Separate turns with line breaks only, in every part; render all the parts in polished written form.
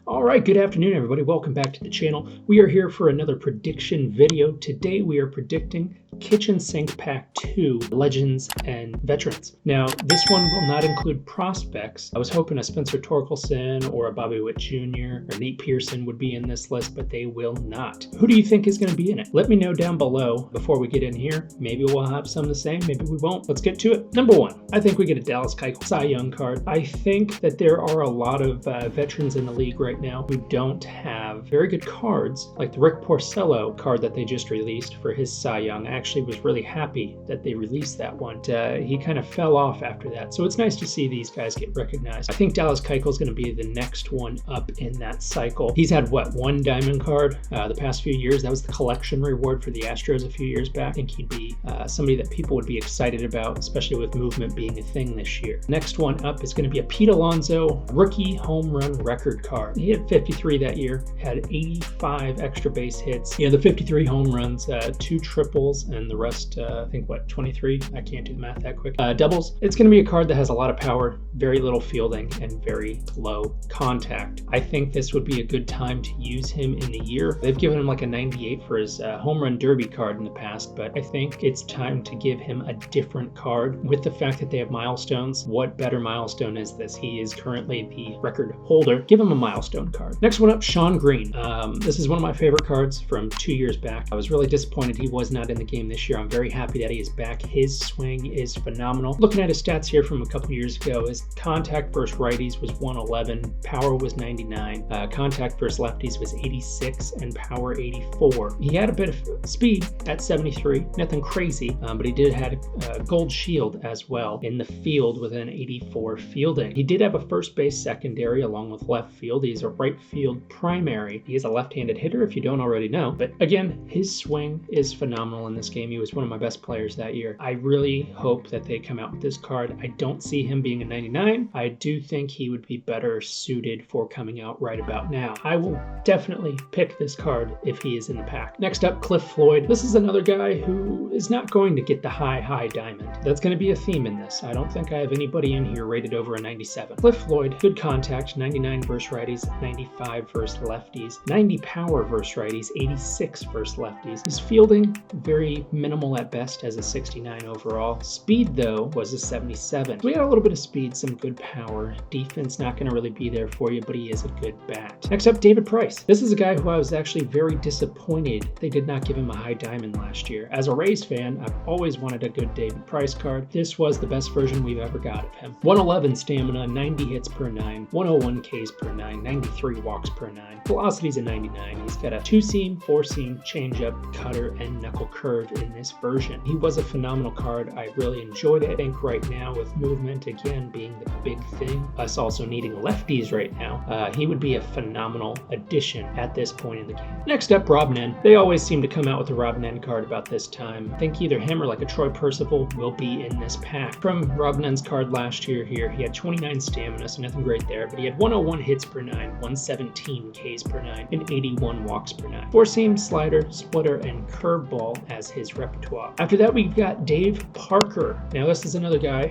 All right, good afternoon, everybody. Welcome back to the channel. We are here for another prediction video. Today we are predicting Kitchen Sink Pack 2 Legends and Veterans. Now, this one will not include prospects. I was hoping a Spencer Torkelson or a Bobby Witt Jr. or Nate Pearson would be in this list, but they will not. Who do you think is going to be in it? Let me know down below before we get in here. Maybe we'll have some the same, maybe we won't. Let's get to it. Number one, I think we get a Dallas Keuchel Cy Young card. I think that there are a lot of veterans in the league right now who don't have very good cards, like the Rick Porcello card that they just released for his Cy Young. I actually was really happy that they released that one. He kind of fell off after that, so it's nice to see these guys get recognized. I think Dallas Keuchel is going to be the next one up in that cycle. He's had, what, one diamond card the past few years. That was the collection reward for the Astros a few years back. I think he'd be somebody that people would be excited about, especially with movement being a thing this year. Next one up is going to be a Pete Alonso rookie home run record card. He had 53 that year, had 85 extra base hits. The 53 home runs, 2 triples, and the rest, I think, what, 23? I can't do the math that quick. Doubles. It's going to be a card that has a lot of power, very little fielding, and very low contact. I think this would be a good time to use him in the year. They've given him like a 98 for his home run derby card in the past, but I think it's time to give him a different card. With the fact that they have milestones, what better milestone is this? He is currently the record holder. Give him a milestone card. Next one up, Sean Green. This is one of my favorite cards from 2 years back. I was really disappointed he was not in the game this year. I'm very happy that he is back. His swing is phenomenal. Looking at his stats here from a couple years ago, his contact versus righties was 111, power was 99, contact versus lefties was 86, and power 84. He had a bit of speed at 73, nothing crazy, but he did have a gold shield as well in the field with an 84 fielding. He did have a first base secondary along with left field. He's a right field primary. He is a left-handed hitter if you don't already know, but again, his swing is phenomenal in this game. He was one of my best players that year. I really hope that they come out with this card. I don't see him being a 99. I do think he would be better suited for coming out right about now. I will definitely pick this card if he is in the pack. Next up, Cliff Floyd. This is another guy who is not going to get the high diamond. That's going to be a theme in this. I don't think I have anybody in here rated over a 97. Cliff Floyd, good contact, 99 versus righties, 95 versus lefties, 90 power versus righties, 86 versus lefties. His fielding, very minimal at best, as a 69 overall. Speed, though, was a 77. We got a little bit of speed, some good power. Defense not going to really be there for you, but he is a good bat. Next up, David Price. This is a guy who I was actually very disappointed they did not give him a high diamond last year. As a Rays fan, I've always wanted a good David Price card. This was the best version we've ever got of him. 111 stamina, 90 hits per 9, 101 Ks per 9, 93 walks per 9. Velocity's a 99. He's got a 2-seam, 4-seam, changeup, cutter, and knuckle curve in this version. He was a phenomenal card. I really enjoyed it. I think right now with movement again being the big thing, us also needing lefties right now, he would be a phenomenal addition at this point in the game. Next up, Rob Nen. They always seem to come out with a Rob Nen card about this time. I think either him or like a Troy Percival will be in this pack. From Rob Nen's card last year here, he had 29 stamina, so nothing great there, but he had 101 hits per 9, 117 Ks per 9, and 81 walks per 9. 4-seam, slider, splitter, and curveball as his repertoire. After that, we've got Dave Parker. Now, this is another guy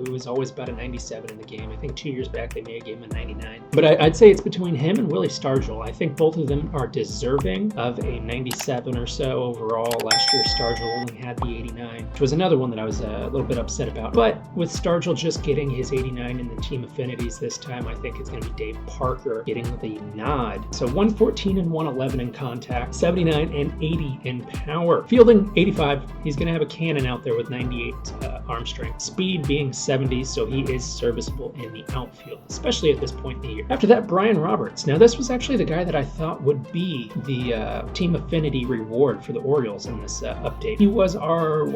who was always about a 97 in the game. I think 2 years back they may have given him a 99. But I'd say it's between him and Willie Stargell. I think both of them are deserving of a 97 or so overall. Last year, Stargell only had the 89, which was another one that I was a little bit upset about. But with Stargell just getting his 89 in the team affinities this time, I think it's going to be Dave Parker getting the nod. So 114 and 111 in contact, 79 and 80 in power. Fielding, 85. He's going to have a cannon out there with 98 arm strength. Speed being 70, so he is serviceable in the outfield, especially at this point in the year. After that, Brian Roberts. Now, this was actually the guy that I thought would be the team affinity reward for the Orioles in this update. He was our,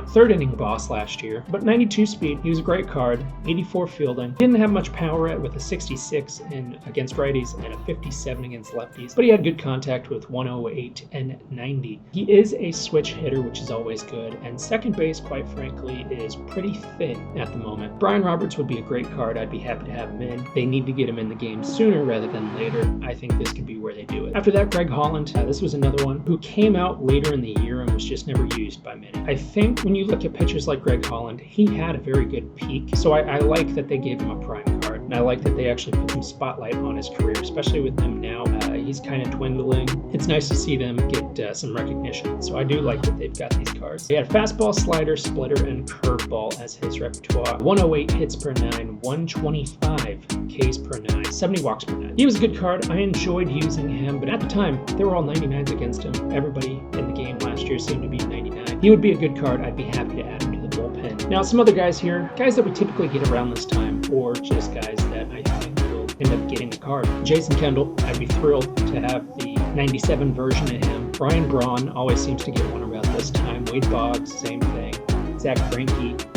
third inning boss last year, but 92 speed. He was a great card, 84 fielding. Didn't have much power with a 66 against righties and a 57 against lefties, but he had good contact with 108 and 90. He is a switch hitter, which is always good, and second base, quite frankly, is pretty thin at the moment. Brian Roberts would be a great card. I'd be happy to have him in. They need to get him in the game sooner rather than later. I think this could be where they do it. After that, Greg Holland. This was another one who came out later in the year and was just never used by many. I think when you look at pitchers like Greg Holland, he had a very good peak, so I like that they gave him a prime card. and I like that they actually put some spotlight on his career, especially with him now. He's kind of dwindling. It's nice to see them get some recognition, so I do like that they've got these cards. He had fastball, slider, splitter, and curveball as his repertoire. 108 hits per 9, 125 Ks per 9, 70 walks per 9. He was a good card. I enjoyed using him, but at the time, they were all 99s against him. Everybody in the game last year seemed to be 99. He would be a good card. I'd be happy to add him to the bullpen. Now, some other guys here, guys that we typically get around this time, or just guys that I think will end up getting a card. Jason Kendall, I'd be thrilled to have the 97 version of him. Brian Braun always seems to get one around this time. Wade Boggs, same thing. Zach Greinke,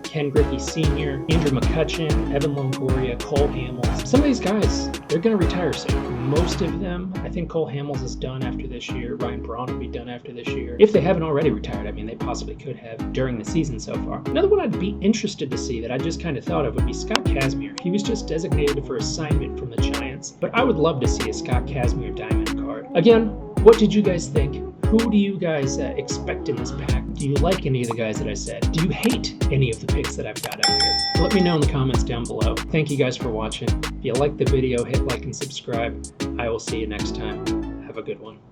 Ken Griffey Sr., Andrew McCutchen, Evan Longoria, Cole Hamels. Some of these guys, they're going to retire soon. Most of them, I think Cole Hamels is done after this year. Ryan Braun will be done after this year. If they haven't already retired, I mean, they possibly could have during the season so far. Another one I'd be interested to see that I just kind of thought of would be Scott Kazmir. He was just designated for assignment from the Giants, but I would love to see a Scott Kazmir diamond card. Again, what did you guys think? Who do you guys expect in this pack? Do you like any of the guys that I said? Do you hate any of the picks that I've got out here? Let me know in the comments down below. Thank you guys for watching. If you liked the video, hit like and subscribe. I will see you next time. Have a good one.